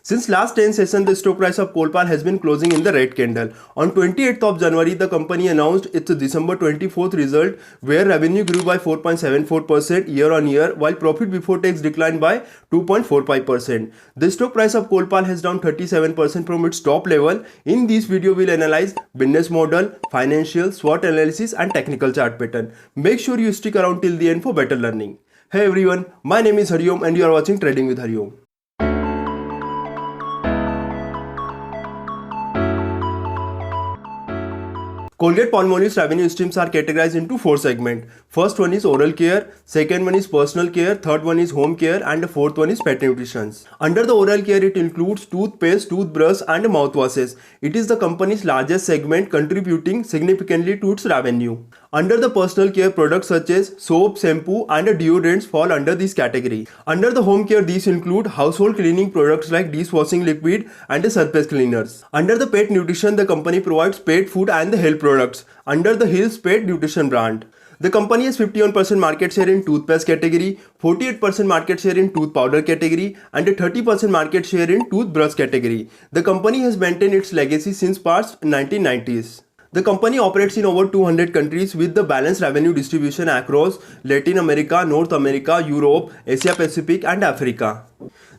Since last 10 sessions, the stock price of Colpal has been closing in the red candle. On 28th of January, the company announced its December 24th result, where revenue grew by 4.74% year-on-year, while profit before tax declined by 2.45%. The stock price of Colpal has down 37% from its top level. In this video, we'll analyze business model, financial, SWOT analysis, and technical chart pattern. Make sure you stick around till the end for better learning. Hey everyone, my name is Hariom and you are watching Trading with Hariom. Colgate Palmolive's revenue streams are categorized into 4 segments. First one is oral care, second one is personal care, third one is home care, and the fourth one is pet nutrition. Under the oral care, it includes toothpaste, toothbrush, and mouthwashes. It is the company's largest segment, contributing significantly to its revenue. Under the personal care, products such as soap, shampoo, and deodorants fall under this category. Under the home care, these include household cleaning products like dishwashing liquid and surface cleaners. Under the pet nutrition, the company provides pet food and the health products under the Hill's Pet Nutrition brand. The company has 51% market share in toothpaste category, 48% market share in tooth powder category, and 30% market share in toothbrush category. The company has maintained its legacy since past 1990s. The company operates in over 200 countries with the balanced revenue distribution across Latin America, North America, Europe, Asia Pacific, and Africa.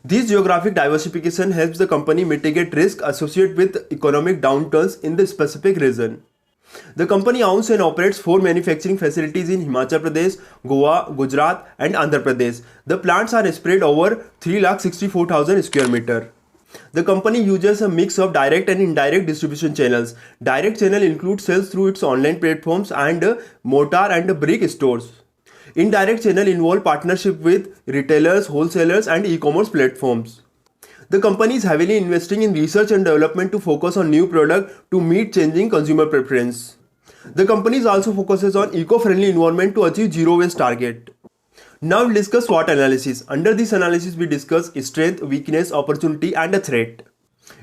This geographic diversification helps the company mitigate risk associated with economic downturns in the specific region. The company owns and operates 4 manufacturing facilities in Himachal Pradesh, Goa, Gujarat, and Andhra Pradesh. The plants are spread over 3,64,000 square meters. The company uses a mix of direct and indirect distribution channels. Direct channel includes sales through its online platforms and mortar and brick stores. Indirect channel involve partnership with retailers, wholesalers, and e-commerce platforms. The company is heavily investing in research and development to focus on new products to meet changing consumer preference. The company also focuses on eco-friendly environment to achieve zero waste target. Now we'll discuss SWOT analysis. Under this analysis, we discuss strength, weakness, opportunity, and a threat.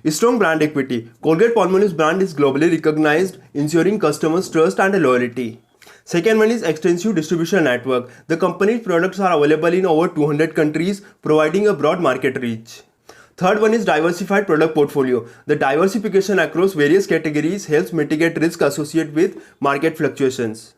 Strong brand equity. Colgate Palmolive's brand is globally recognized, ensuring customers' trust and loyalty. Second one is extensive distribution network. The company's products are available in over 200 countries, providing a broad market reach. Third one is diversified product portfolio. The diversification across various categories helps mitigate risk associated with market fluctuations.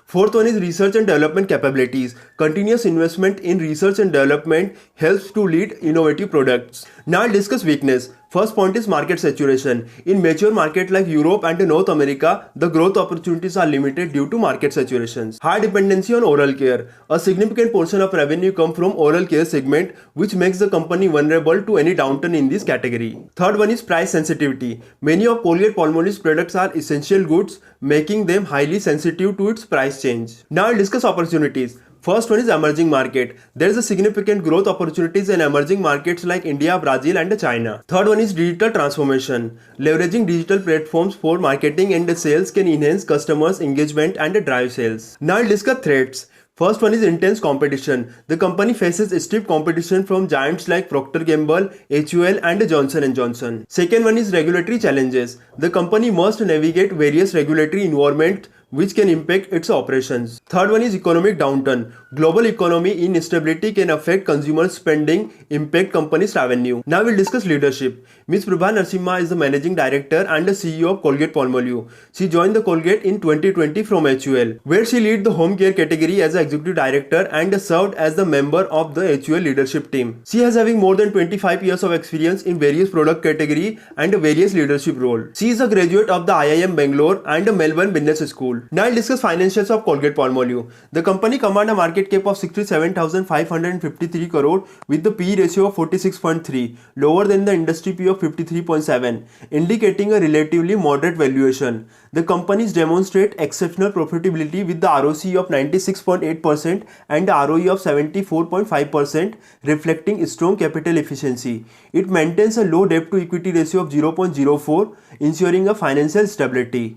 Fourth one is research and development capabilities. Continuous investment in research and development helps to lead innovative products. Now I'll discuss weakness. First point is market saturation. In mature markets like Europe and North America, the growth opportunities are limited due to market saturations. High dependency on oral care. A significant portion of revenue comes from oral care segment, which makes the company vulnerable to any downturn in this category. Third one is price sensitivity. Many of Colgate Palmolive's products are essential goods, making them highly sensitive to its price change. Now I'll discuss opportunities. First one is emerging market. There is a significant growth opportunities in emerging markets like India, Brazil, and China. Third one is digital transformation. Leveraging digital platforms for marketing and sales can enhance customers' engagement and drive sales. Now I'll discuss threats. First one is intense competition. The company faces stiff competition from giants like Procter & Gamble, HUL, and Johnson & Johnson. Second one is regulatory challenges. The company must navigate various regulatory environments which can impact its operations. Third one is economic downturn. Global economy instability can affect consumer spending, impact company's revenue. Now we'll discuss leadership. Ms. Prabha Narasimha is the Managing Director and the CEO of Colgate Palmolive. She joined the Colgate in 2020 from HUL, where she lead the home care category as the Executive Director and served as the member of the HUL leadership team. She has having more than 25 years of experience in various product category and various leadership roles. She is a graduate of the IIM Bangalore and the Melbourne Business School. Now I'll discuss financials of Colgate Palmolive. The company commands a market cap of 67,553 crore with the PE ratio of 46.3, lower than the industry PE of 53.7, indicating a relatively moderate valuation. The companies demonstrate exceptional profitability with the ROCE of 96.8% and the ROE of 74.5%, reflecting strong capital efficiency. It maintains a low debt to equity ratio of 0.04, ensuring a financial stability.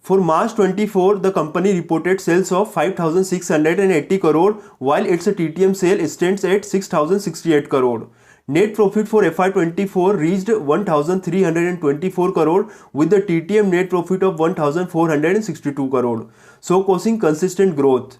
For March 24, the company reported sales of 5,680 crore, while its TTM sale stands at 6,068 crore. Net profit for FY24 reached 1,324 crore with the TTM net profit of 1,462 crore, so causing consistent growth.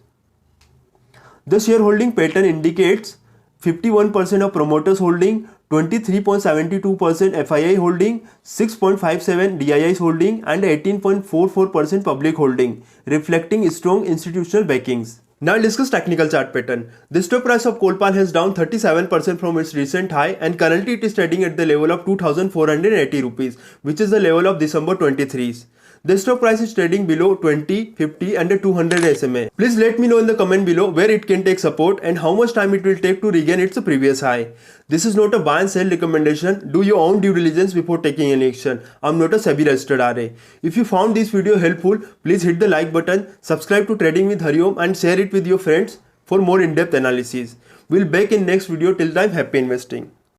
The shareholding pattern indicates 51% of promoters holding, 23.72% FII holding, 6.57 DII's holding and 18.44% public holding, reflecting strong institutional backings. Now I'll discuss technical chart pattern. The stock price of Colpal has down 37% from its recent high and currently it is trading at the level of 2480 rupees, which is the level of December 23's. The stock price is trading below 20, 50 and 200 SMA. Please let me know in the comment below where it can take support and how much time it will take to regain its previous high. This is not a buy and sell recommendation. Do your own due diligence before taking any action. I'm not a SEBI registered RA. If you found this video helpful, please hit the like button, subscribe to Trading with Hariom and share it with your friends for more in-depth analysis. We'll back in next video. Till time, happy investing.